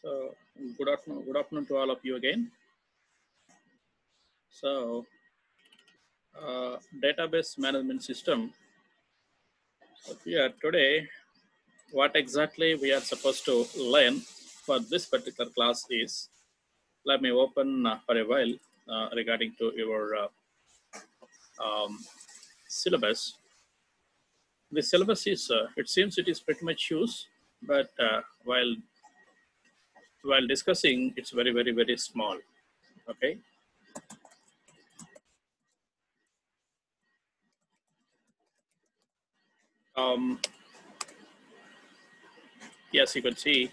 So good afternoon to all of you again. So database management system. So here today, what exactly we are supposed to learn for this particular class is, let me open for a while regarding to your syllabus. The syllabus is, it seems it is pretty much huge, but while discussing, it's very small. Okay. Yes, you can see.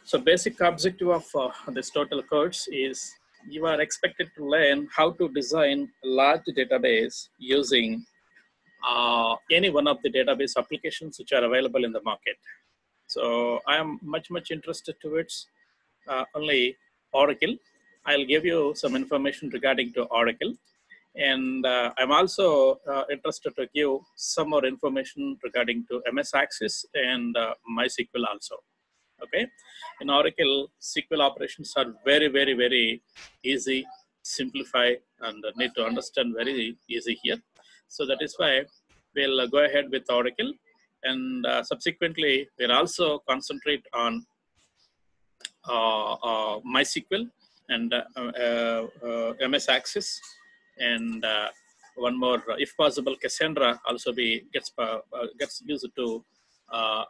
So basic objective of this total course is you are expected to learn how to design a large database using any one of the database applications which are available in the market. So I am much interested towards only Oracle. I'll give you some information regarding to Oracle. And I'm also interested to give some more information regarding to MS Access and MySQL also. Okay, in Oracle, SQL operations are very easy, simplify, and need to understand very easy here. So that is why we'll go ahead with Oracle, and subsequently we'll also concentrate on MySQL and MS Access, and one more, if possible, Cassandra also gets used to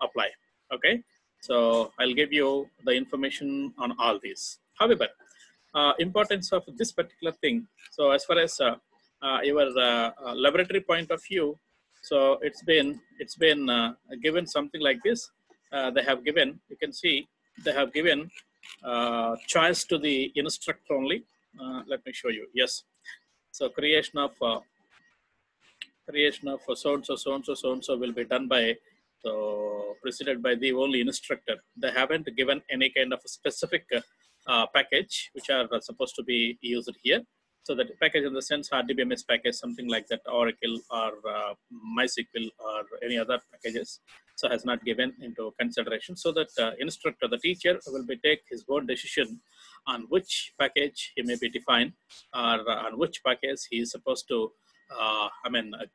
apply. Okay, so I'll give you the information on all these. However, importance of this particular thing. So as far as your laboratory point of view, so it's been given something like this. They have given, you can see, they have given choice to the instructor only. Let me show you. Yes. So creation of so and so will be done by, so preceded by the only instructor. They haven't given any kind of a specific package which are supposed to be used here. So that package in the sense DBMS package, something like that, Oracle or MySQL or any other packages, so has not given into consideration. So that instructor, the teacher, will be take his own decision on which package he may be defined, or on which package he is supposed to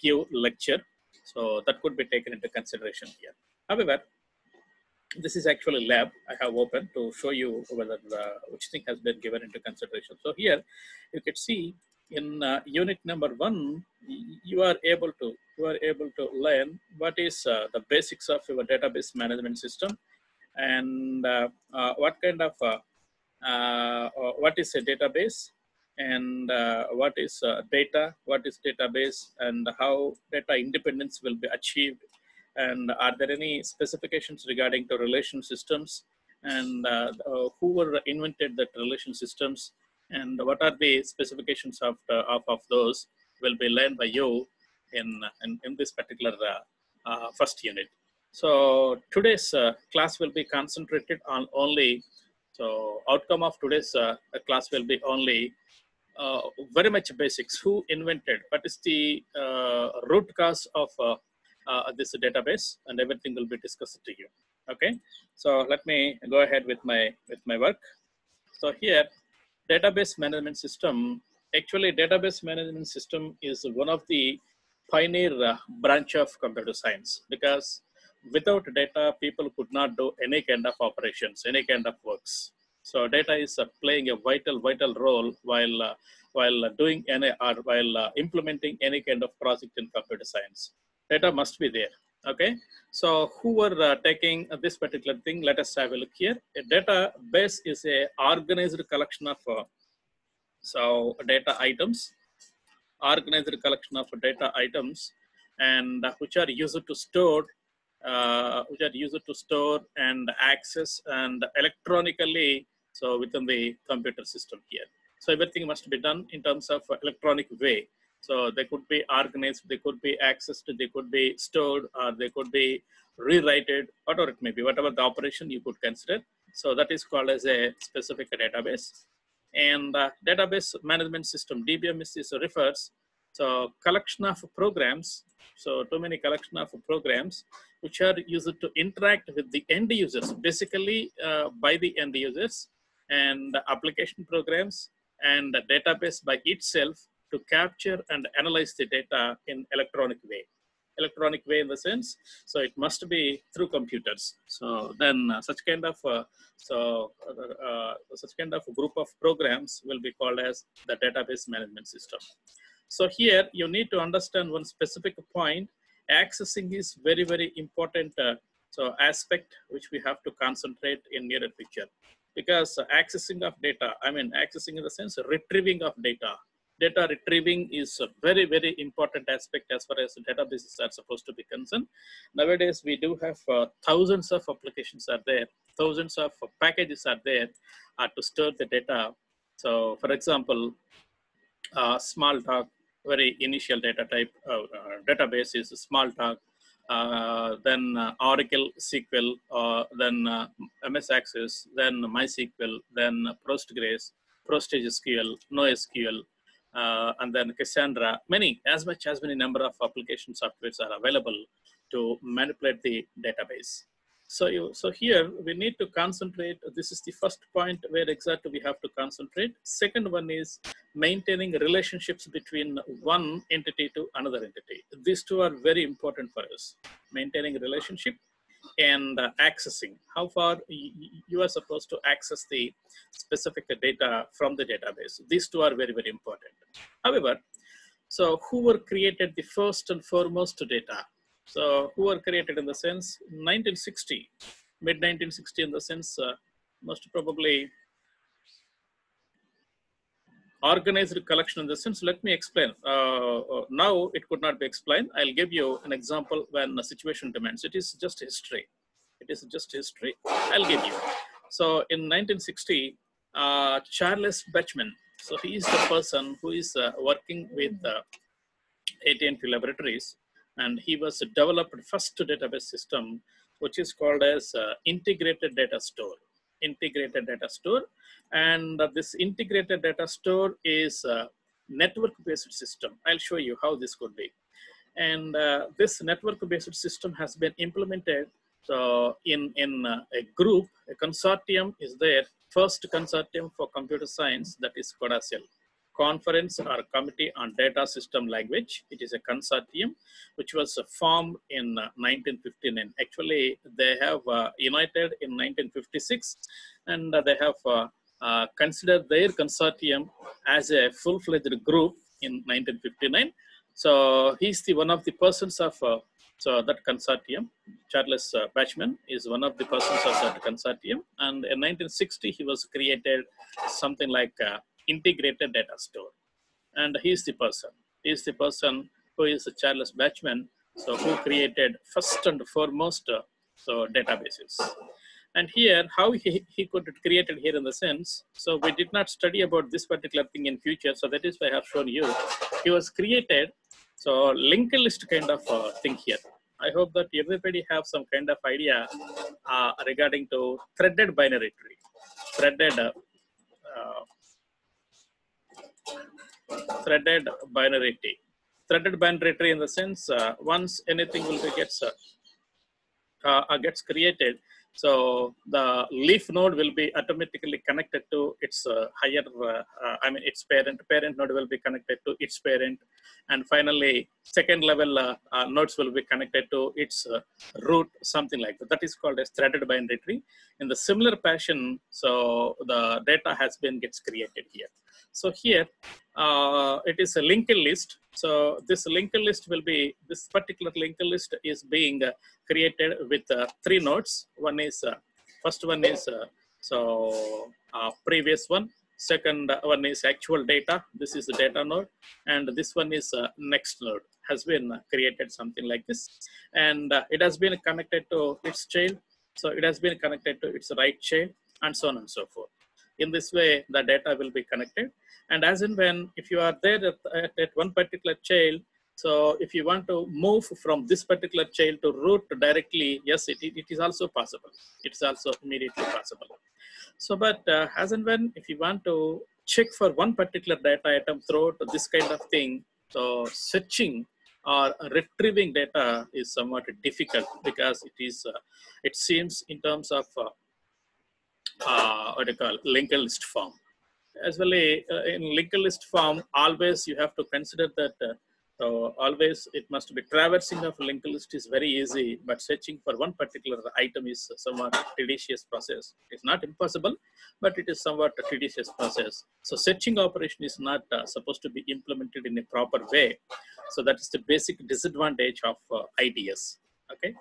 give lecture. So that could be taken into consideration here. However, this is actually lab I have opened to show you whether which thing has been given into consideration. So here you can see in unit number 1, you are able to learn what is the basics of your database management system, and what kind of what is a database, and what is data, what is database, and how data independence will be achieved, and are there any specifications regarding the relation systems, and who were invented that relation systems, and what are the specifications of those will be learned by you in this particular first unit. So today's class will be concentrated on only, so outcome of today's class will be only very much basics. Who invented, what is the root cause of this database, and everything will be discussed to you. Okay, so let me go ahead with my work. So here, database management system. Actually, database management system is one of the pioneer branch of computer science, because without data, people could not do any kind of operations, any kind of works. So data is playing a vital role while doing any, or while implementing any kind of project in computer science. Data must be there. Okay, so who were taking this particular thing? Let us have a look here. A database is a organized collection of data items, organized collection of data items, and which are used to store, and access and electronically, so within the computer system here. So everything must be done in terms of electronic way. So they could be organized, they could be accessed, they could be stored, or they could be rewritten, whatever it may be, whatever the operation you could consider. So that is called as a specific database. And database management system, DBMS, refers So collection of programs, so too many collection of programs which are used to interact with the end users, basically by the end users, and application programs and the database by itself to capture and analyze the data in electronic way. Electronic way in the sense, so it must be through computers. So then such kind of such kind of group of programs will be called as the database management system. So here you need to understand one specific point. Accessing is very, very important so aspect which we have to concentrate in nearer picture, because accessing of data, I mean accessing in the sense retrieving of data. Data retrieving is a very, very important aspect as far as databases are supposed to be concerned. Nowadays, we do have thousands of applications are there, thousands of packages are there to store the data. So for example, Smalltalk, very initial data type database is Smalltalk, then Oracle SQL, then MS Access, then MySQL, then Postgres, PostgreSQL, NoSQL, and then Cassandra. Many, as many number of application softwares are available to manipulate the database. So here we need to concentrate. This is the first point where exactly we have to concentrate. Second one is maintaining relationships between one entity to another entity. These two are very important for us. Maintaining a relationship and accessing. How far you are supposed to access the specific data from the database. These two are very, very important. However, so who were created the first and foremost data? So who were created in the sense 1960, mid 1960 in the sense most probably organized collection in the sense. Let me explain. Now it could not be explained. I'll give you an example when the situation demands. It is just history. It is just history. I'll give you. So in 1960, Charles Bachman. So he is the person who is working with AT&T Laboratories, and he was developed first database system, which is called as integrated data store. Integrated data store, and this integrated data store is a network-based system. I'll show you how this could be. And this network-based system has been implemented. So in a group, a consortium is there. First consortium for computer science, that is CODASIL. Conference or Committee on Data System Language. It is a consortium which was formed in 1959. Actually, they have united in 1956, and they have considered their consortium as a full-fledged group in 1959. So he's the one of the persons of so that consortium. Charles Bachman is one of the persons of that consortium, and in 1960 he was created something like integrated data store, and he is the person who is Charles Bachman, so who created first and foremost so databases. And here how he could create it here in the sense, so we did not study about this particular thing in future, so that is why I have shown you. He was created so linked list kind of thing here. I hope that everybody have some kind of idea regarding to threaded binary tree. Threaded binary tree. Threaded binary tree in the sense once anything will be gets created, so the leaf node will be automatically connected to its higher, I mean its parent. Parent node will be connected to its parent, and finally second level nodes will be connected to its root, something like that. That is called as threaded binary tree. In the similar fashion, so the data gets created here. So here it is a linked list. So this linked list will be, this particular linked list is being created with 3 nodes. One is, first one is previous one. Second one is actual data. This is the data node. And this one is next node, has been created something like this. And it has been connected to its child. So it has been connected to its right child, and so on and so forth. In this way, the data will be connected. And as and when, if you are there at one particular child, so if you want to move from this particular child to root directly, yes, it is also possible. It is also immediately possible. So, but as and when, if you want to check for one particular data item throughout this kind of thing, So searching or retrieving data is somewhat difficult because it seems in terms of what do you call linked list form. As well, in linked list form, always you have to consider that always it must be traversing of linked list is very easy, but searching for one particular item is somewhat tedious process. It's not impossible, but it is somewhat a tedious process. So searching operation is not supposed to be implemented in a proper way. So that is the basic disadvantage of IDS. Okay.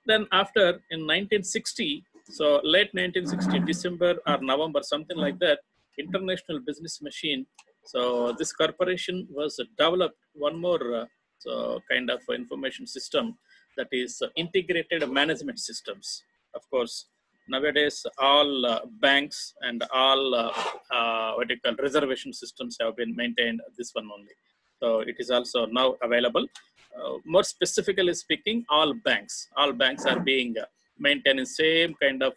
Then after in 1960, so late 1960, December or November, something like that, International Business Machine. So this corporation was developed one more so kind of information system, that is integrated management systems. Of course, nowadays all banks and all what you call reservation systems have been maintained this one only. So it is also now available. More specifically speaking, all banks are being maintaining same kind of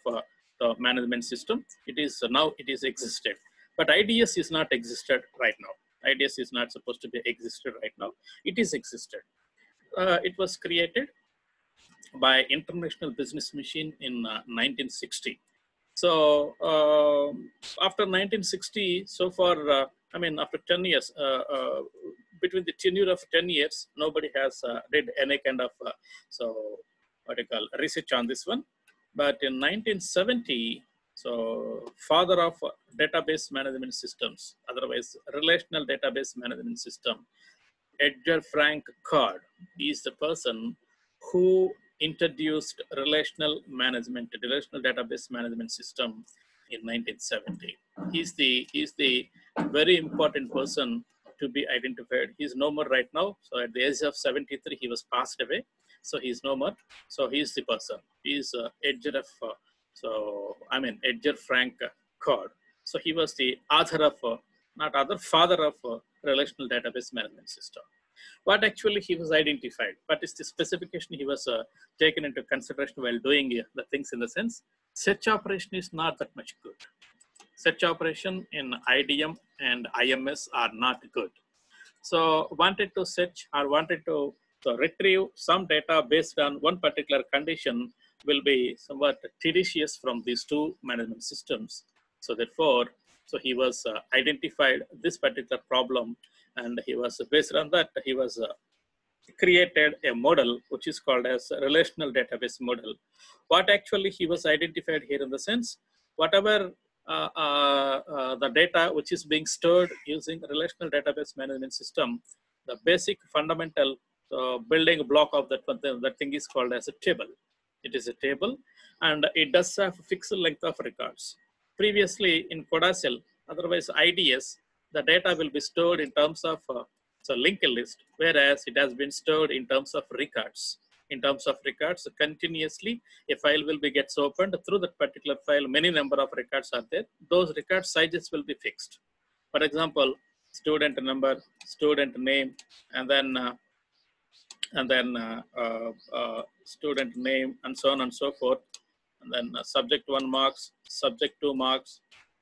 the management system. It is now it is existed, but IDS is not existed right now. IDS is not supposed to be existed right now. It is existed. It was created by International Business Machine in 1960. So after 1960, so far, I mean, after 10 years, between the tenure of 10 years, nobody has did any kind of so what you call research on this one. But in 1970, so father of database management systems, otherwise relational database management system, Edgar Frank Card is the person who introduced relational database management system in 1970. He's the very important person to be identified. He's no more right now. So at the age of 73, he was passed away. So he's no more. So he's the person. He's Edgar Edgar Frank Card. So he was the author of, father of relational database management system. What actually he was identified, what is the specification he was taken into consideration while doing the things, in the sense, search operation is not that much good. Search operation in IDM and IMS are not good. So wanted to search or wanted to retrieve some data based on one particular condition will be somewhat tedious from these two management systems. So therefore, so he was identified this particular problem, and he was based on that, he was created a model which is called as a relational database model. What actually he was identified here, in the sense, whatever the data which is being stored using relational database management system, the basic fundamental building block of that thing is called as a table. It is a table, and it does have a fixed length of records. Previously in Codacell, otherwise IDS, the data will be stored in terms of linked list, whereas it has been stored in terms of records. In terms of records, continuously a file will be gets opened. Through that particular file, many number of records are there. Those record sizes will be fixed. For example, student number, student name, and then student name, and so on and so forth. And then subject 1 marks, subject 2 marks,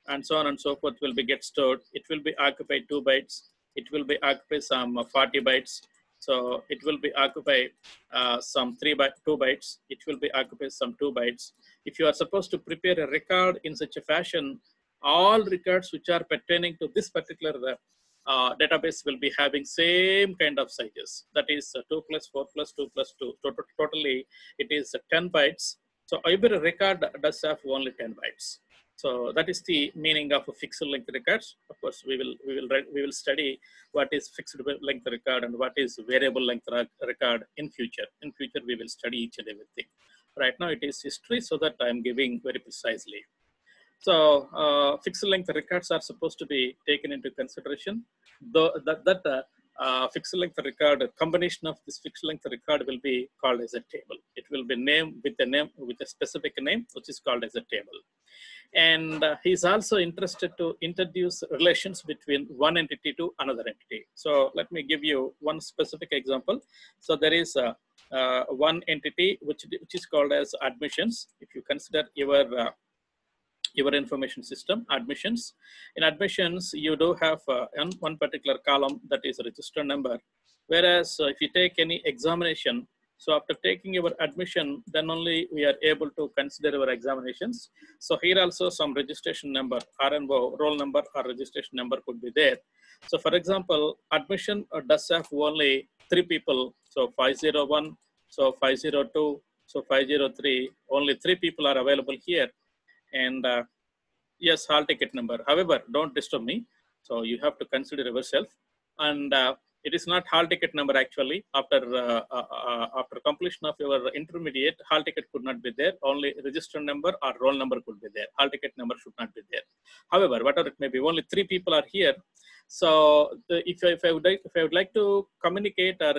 and so on and so forth will be get stored. It will be occupied 2 bytes. It will be occupied some 40 bytes. So it will be occupied some 2 bytes. It will be occupied some 2 bytes. If you are supposed to prepare a record in such a fashion, all records which are pertaining to this particular database will be having same kind of sizes. That is 2 plus 4 plus 2 plus 2. Totally, it is 10 bytes. So every record does have only 10 bytes. So that is the meaning of a fixed length records. Of course, we will study what is fixed length record and what is variable length record in future. In future, we will study each and everything. Right now, it is history, so that I am giving very precisely. So fixed length records are supposed to be taken into consideration. Fixed length record, combination of this fixed length record will be called as a table. It will be named with a specific name, which is called as a table. And he's also interested to introduce relations between one entity to another entity. So let me give you one specific example. So there is one entity which is called as admissions. If you consider your information system, admissions. In admissions, you do have one particular column, that is register number. Whereas if you take any examination, so after taking your admission, then only we are able to consider our examinations. So here also some registration number, RNO, roll number or registration number could be there. So for example, admission does have only 3 people. So 501, so 502, so 503, only 3 people are available here. And yes, hall ticket number. However, don't disturb me. So you have to consider yourself. And it is not hall ticket number actually. After completion of your intermediate, hall ticket could not be there. Only register number or roll number could be there. Hall ticket number should not be there. However, whatever it may be, only 3 people are here. So if I would like to communicate or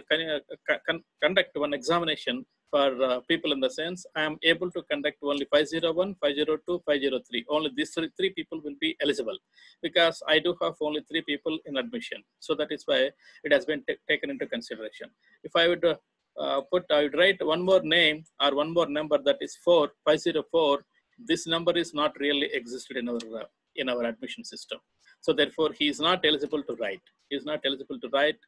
conduct one examination for people in the sense, I am able to conduct only 501, 502, 503. Only these three people will be eligible because I do have only 3 people in admission. So that is why it has been taken into consideration. If I would I would write one more name or one more number, that is 504. This number is not really existed in our admission system. So therefore, he is not eligible to write. He is not eligible to write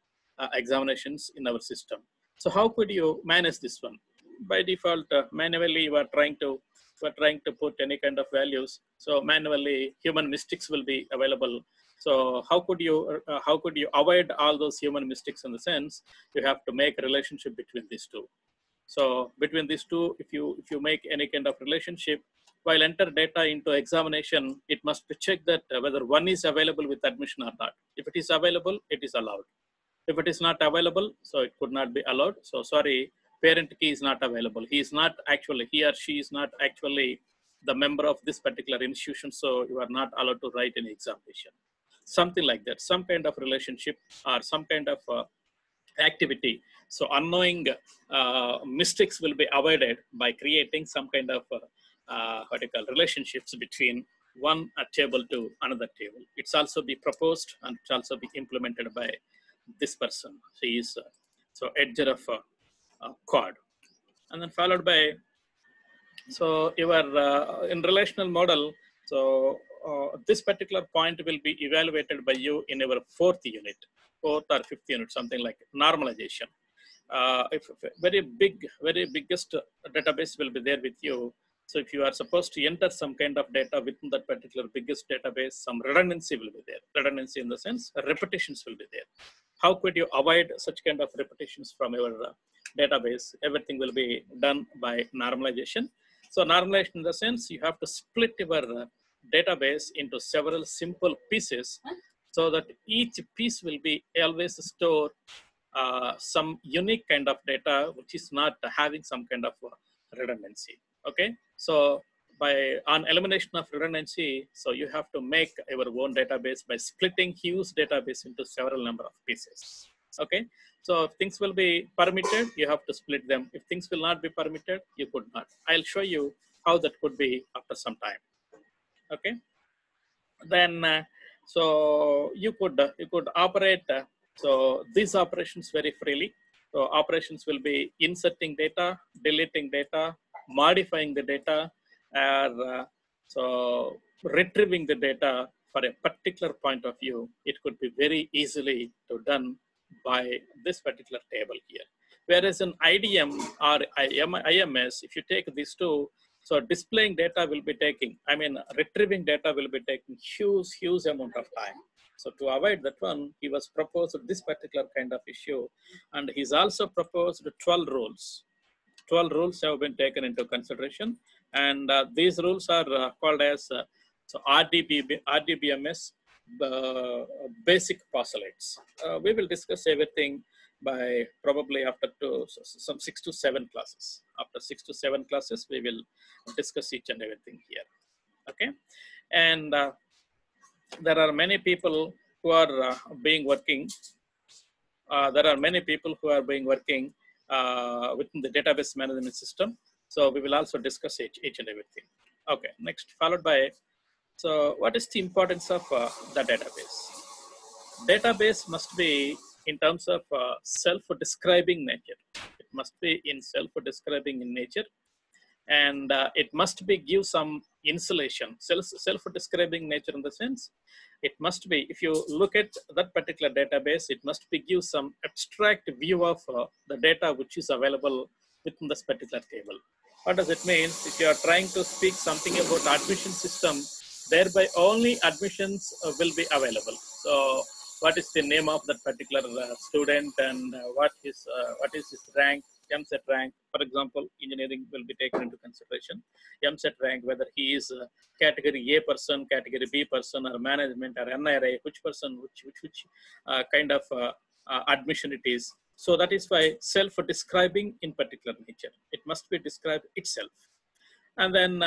examinations in our system. So how could you manage this one? By default, manually you are trying to put any kind of values. So manually, human mistakes will be available. So how could you avoid all those human mistakes? In the sense, you have to make a relationship between these two. So between these two, if you make any kind of relationship, while enter data into examination, it must be checked that whether one is available with admission or not. If it is available, it is allowed. If it is not available, so it could not be allowed. So sorry, parent key is not available. He or she is not actually the member of this particular institution. So you are not allowed to write any examination. Something like that, some kind of relationship or some kind of activity. So unknowing mistakes will be avoided by creating some kind of relationships between one table to another table. It's also be proposed and it's also be implemented by this person. He is edger of code, and then followed by, so you are in relational model. So this particular point will be evaluated by you in your 4th unit, 4th or 5th unit, something like normalization. If very biggest database will be there with you. So if you are supposed to enter some kind of data within that particular biggest database, some redundancy will be there. Redundancy in the sense, repetitions will be there. How could you avoid such kind of repetitions from your database? Everything will be done by normalization. So normalization in the sense, you have to split your database into several simple pieces so that each piece will be always store some unique kind of data, which is not having some kind of redundancy. Okay, so on elimination of redundancy, so you have to make your own database by splitting huge database into several number of pieces. Okay, so if things will be permitted, you have to split them. If things will not be permitted, you could not. I'll show you how that could be after some time. Okay, then so you could operate so these operations very freely. So operations will be inserting data, deleting data, modifying the data, or so retrieving the data for a particular point of view. It could be very easily done by this particular table here. Whereas in IDM or IMS, if you take these two, so displaying data will be taking, retrieving data will be taking huge amount of time. So to avoid that one, he was proposed this particular kind of issue, and he's also proposed 12 rules. 12 rules have been taken into consideration, and these rules are called as RDBMS basic postulates. We will discuss everything by probably after some 6 to 7 classes. After 6 to 7 classes, we will discuss each and everything here. Okay, and there are many people who are working. There are many people who are working within the database management system. So we will also discuss each and everything. Okay, next followed by, so what is the importance of the database? Database must be in terms of self-describing nature. It must be in self-describing in nature, and it must be give some insulation, self-describing nature in the sense, it must be, if you look at that particular database, it must be give some abstract view of the data which is available within this particular table. What does it mean? If you are trying to speak something about admission system, thereby only admissions will be available. So what is the name of that particular student, and what is his rank, MSET rank, for example, engineering will be taken into consideration. MSET rank, whether he is category A person, category B person, or management, or NRA, which person, which kind of admission it is. So that is why self-describing in particular nature. It must be described itself. And then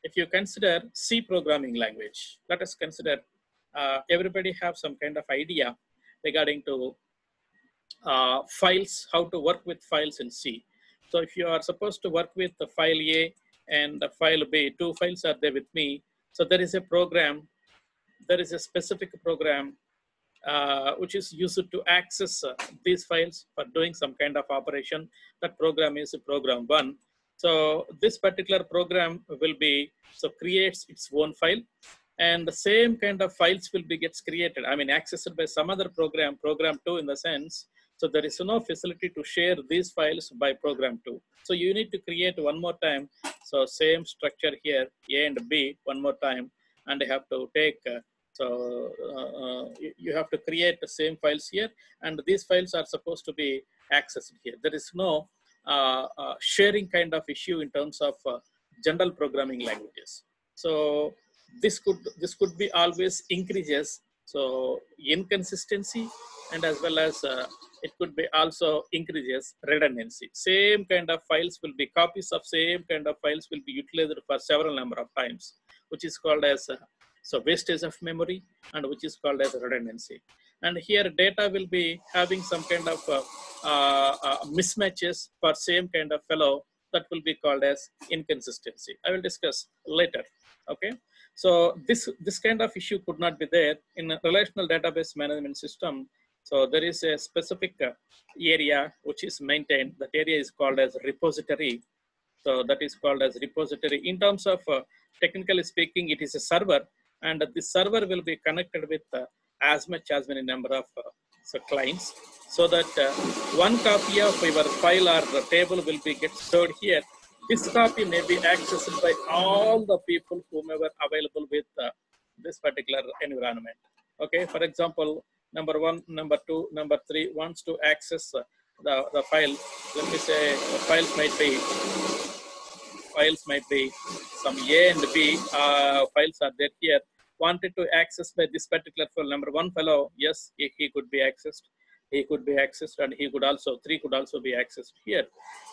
if you consider C programming language, let us consider everybody have some kind of idea regarding to files, how to work with files in C. So if you are supposed to work with the file A and the file B, two files are there with me. So there is a program, there is a specific program which is used to access these files for doing some kind of operation. That program is program 1. So this particular program will be, so creates its own file, and the same kind of files will be gets created. I mean, accessed by some other program, program 2 in the sense. So there is no facility to share these files by program 2. So you need to create one more time. So same structure here, A and B one more time, and you have to take you have to create the same files here, and these files are supposed to be accessed here. There is no sharing kind of issue in terms of general programming languages. So this could be always increases. So inconsistency, and as well as it could be also increases redundancy. Same kind of files will be, copies of same kind of files will be utilized for several number of times, which is called as so wastage of memory, and which is called as redundancy. And here data will be having some kind of mismatches for same kind of fellow, that will be called as inconsistency. I will discuss later. Okay. So this kind of issue could not be there in a relational database management system. So there is a specific area which is maintained. That area is called as repository. So that is called as repository. In terms of technically speaking, it is a server, and this server will be connected with as much as many number of clients, so that one copy of your file or the table will be get stored here. This copy may be accessed by all the people whomever available with this particular environment. Okay, for example, number 1, number 2, number 3 wants to access the file. Let me say the files might be some A and B files are there here. Wanted to access by this particular file. Number 1 fellow, yes, he could be accessed. He could be accessed, and he could also, 3 could also be accessed here.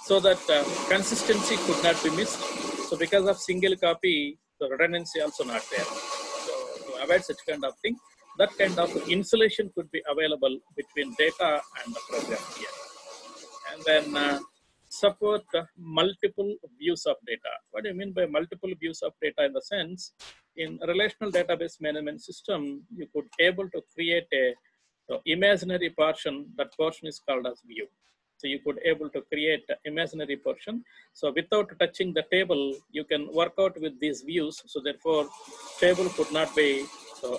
So that consistency could not be missed. So because of single copy, the redundancy also not there. So to avoid such kind of thing, that kind of insulation could be available between data and the program here. And then support multiple views of data. What do you mean by multiple views of data? In the sense, in a relational database management system, you could able to create a imaginary portion. That portion is called as view. So you could able to create imaginary portion. So without touching the table, you can work out with these views. So therefore, table could not be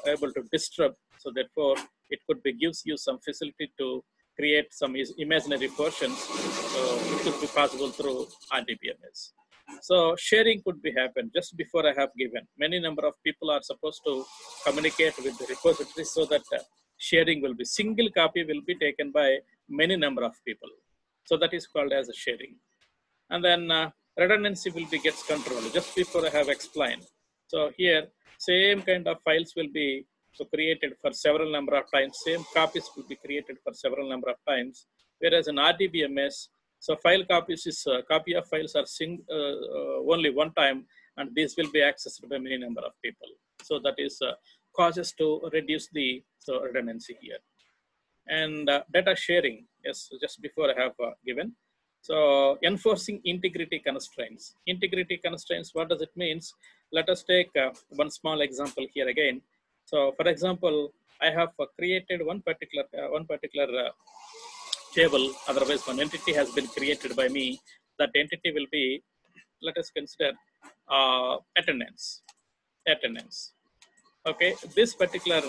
able to disturb. So therefore, it could be gives you some facility to create some imaginary portions. So it could be possible through DBMS. So sharing could be happen just before I have given. Many number of people are supposed to communicate with the repository, so that sharing will be, single copy will be taken by many number of people. So that is called as a sharing. And then redundancy will be gets controlled just before I have explained. So here, same kind of files will be created for several number of times. Same copies will be created for several number of times. Whereas in RDBMS, so file copies is copy of files are only one time, and this will be accessed by many number of people. So that is causes to reduce the redundancy here. And data sharing, yes, just before I have given. So enforcing integrity constraints. Integrity constraints, what does it means? Let us take one small example here again. So for example, I have created one particular table, otherwise one entity has been created by me. That entity will be, let us consider attendance. attendance. Okay, this particular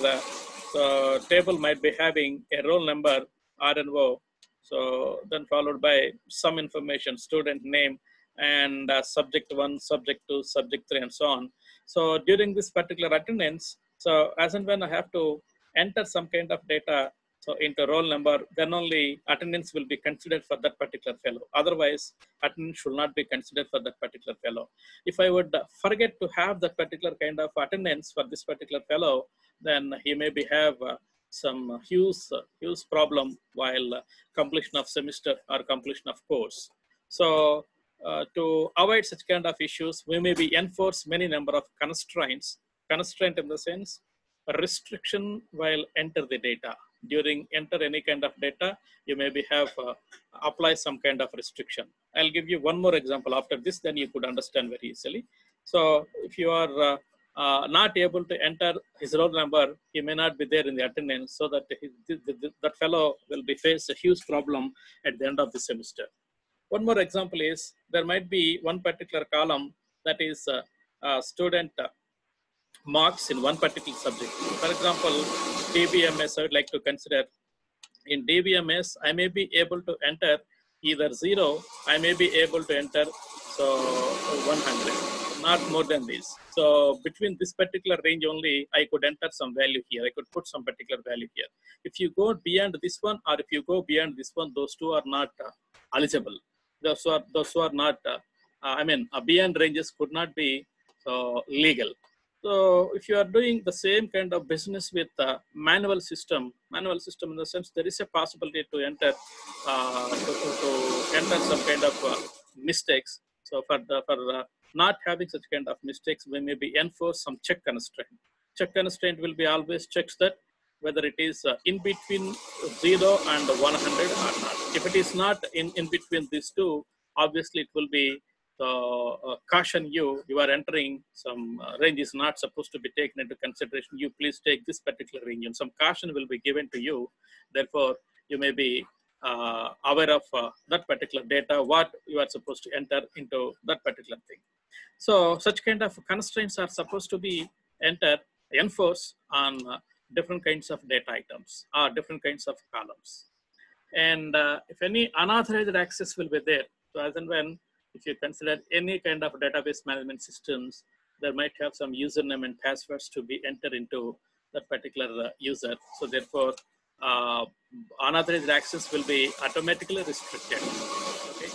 table might be having a roll number, RNO, so then followed by some information, student name, and subject 1, subject 2, subject 3, and so on. So during this particular attendance, so as and when I have to enter some kind of data so into roll number, then only attendance will be considered for that particular fellow. Otherwise, attendance should not be considered for that particular fellow. If I would forget to have that particular kind of attendance for this particular fellow, then he maybe have some huge problem while completion of semester or completion of course. So to avoid such kind of issues, we may be enforce many number of constraints. Constraint in the sense, a restriction while enter the data. During enter any kind of data, you maybe have apply some kind of restriction. I'll give you one more example after this, then you could understand very easily. So if you are not able to enter his roll number, he may not be there in the attendance, so that that fellow will be face a huge problem at the end of the semester. One more example is, there might be one particular column that is student marks in one particular subject. For example, DBMS, I would like to consider. In DBMS, I may be able to enter either 0, I may be able to enter so 100, not more than this. So between this particular range only, I could enter some value here. I could put some particular value here. If you go beyond this one, or if you go beyond this one, those two are not eligible. Those who are not, beyond ranges could not be legal. So if you are doing the same kind of business with manual system in the sense, there is a possibility to enter to enter some kind of mistakes. So for not having such kind of mistakes, we may be enforce some check constraint. Check constraint will be always checks that whether it is in between 0 and 100 or not. If it is not in between these two, obviously it will be caution you are entering some range is not supposed to be taken into consideration. You please take this particular range, and some caution will be given to you. Therefore, you may be aware of that particular data, what you are supposed to enter into that particular thing. So such kind of constraints are supposed to be enforced on different kinds of data items or different kinds of columns. And if any unauthorized access will be there, so as and when, if you consider any kind of database management systems, there might have some username and passwords to be entered into that particular user. So therefore, unauthorized access will be automatically restricted. Okay.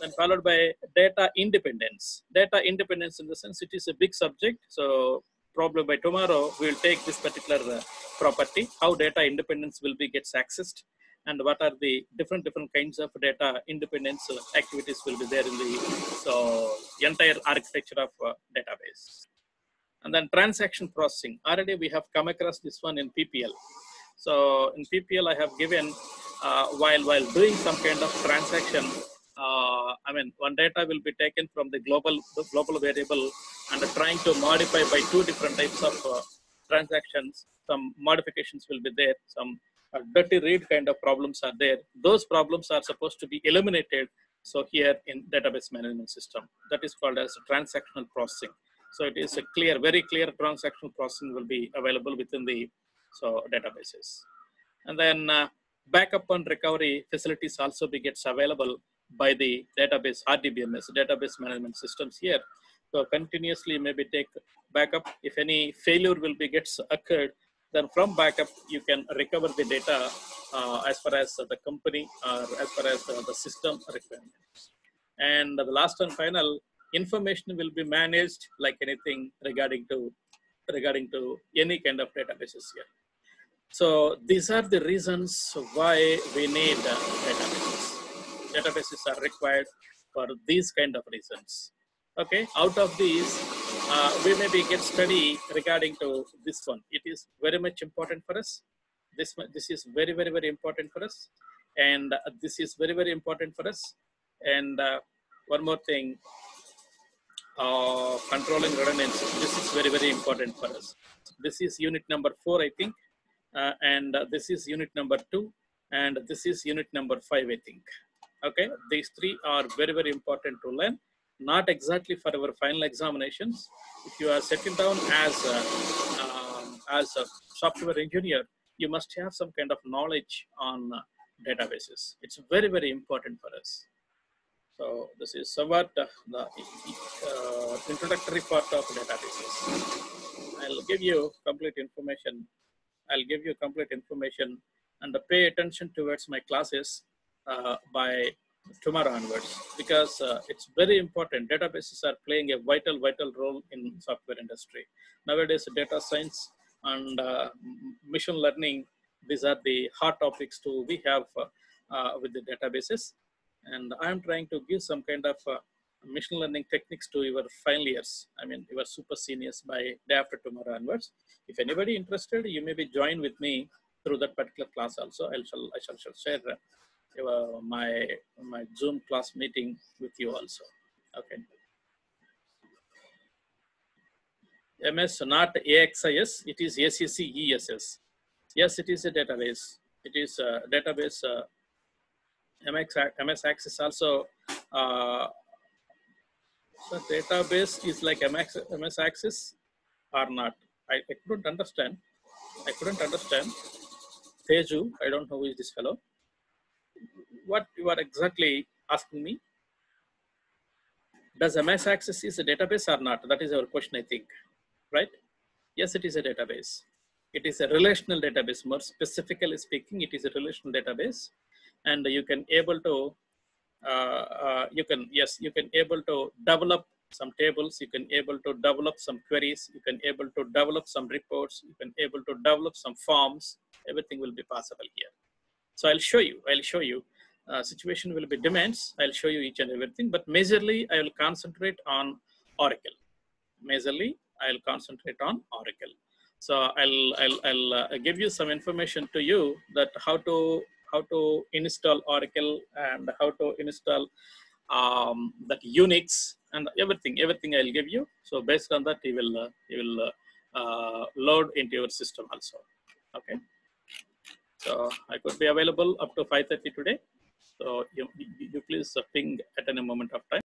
Then followed by data independence. Data independence in the sense, it is a big subject. So probably by tomorrow, we will take this particular property, how data independence will be gets accessed, and what are the different kinds of data independence activities will be there in the entire architecture of database. And then transaction processing. Already we have come across this one in PPL. So in PPL, I have given while doing some kind of transaction, one data will be taken from the global variable and trying to modify by two different types of transactions. Some modifications will be there. Some dirty read kind of problems are there. Those problems are supposed to be eliminated. So here in database management system, that is called as transactional processing. So it is a very clear transactional processing will be available within the databases. And then backup and recovery facilities also gets available by the database RDBMS, database management systems here. So continuously maybe take backup. If any failure will be gets occurred, then from backup, you can recover the data as far as the company or as far as the system requirements. And the last and final, information will be managed like anything regarding to any kind of databases here. So these are the reasons why we need databases. Databases are required for these kind of reasons. Okay, out of these, we maybe get study regarding to this one. It is very much important for us. This is very important for us, and this is very important for us. And one more thing, controlling redundancy. This is very important for us. This is unit number 4, I think, and this is unit number 2, and this is unit number 5, I think. Okay, these three are very important to learn. not exactly for our final examinations. If you are settled down as a software engineer, you must have some kind of knowledge on databases. It's very, very important for us. So this is somewhat the introductory part of databases. I'll give you complete information. And pay attention towards my classes by tomorrow onwards, because it's very important. Databases are playing a vital role in software industry. Nowadays, data science and machine learning, these are the hot topics we have with the databases. And I'm trying to give some kind of machine learning techniques to your final years. I mean, your super seniors by day after tomorrow onwards. If anybody interested, you may be join with me through that particular class also. I shall share my Zoom class meeting with you also. Okay. MS, not AXIS, it is ACCESS. Yes, it is a database. It is a database. MS Access also. So database is like MS Access or not? I couldn't understand. Teju, I don't know who is this fellow. What you are exactly asking me? Does MS Access is a database or not? That is our question, I think, right? Yes, it is a database. It is a relational database. More specifically speaking, it is a relational database, and you can able to you can able to develop some tables. You can able to develop some queries. You can able to develop some reports. You can able to develop some forms. Everything will be possible here. So I'll show you. Situation will be demands. I'll show you each and everything, but majorly I will concentrate on Oracle. So I'll give you some information to you that how to install Oracle and how to install that Unix and everything I'll give you. So based on that, you will load into your system also. Okay. So I could be available up to 5:30 today. So you please ping at any moment of time.